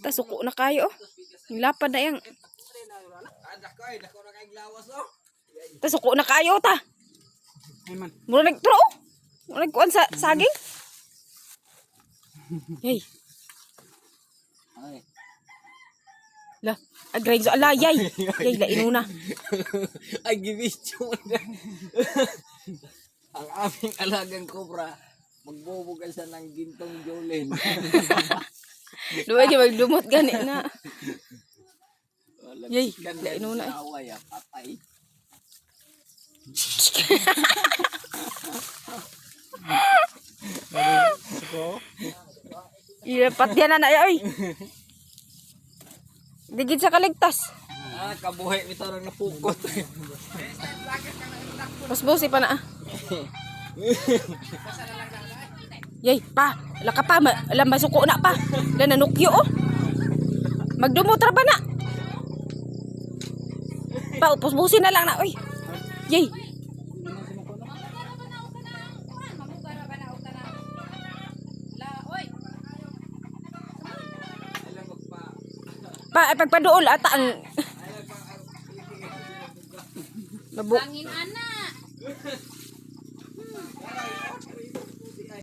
Tasuko na kayo. Yung lapad na yang. Tasuko na kayo ta. Mura nagturo. Mura nagkuhan sa saging. Yay. Lah, agreng so ala yay. Yay la inuna. Ay gibisyo na. Ang aming alagang kobra magbubugal sa ng gintong Jolene. Duwa gyud magdumot gani na. Yay, la inuna. Away patay. Ilepat yan na ay. Digid sa kaligtas. Kabuhay ito rin napukot. Busbusi pa na ah. Yay, pa. Ala ka pa. Alam masuko na pa. Ala nanukyo oh. Magdumutra pa na. Pa, busbusi na lang na. Uy. Yay. Pa, pagpaduol ataan. Mabuk. Angin anak.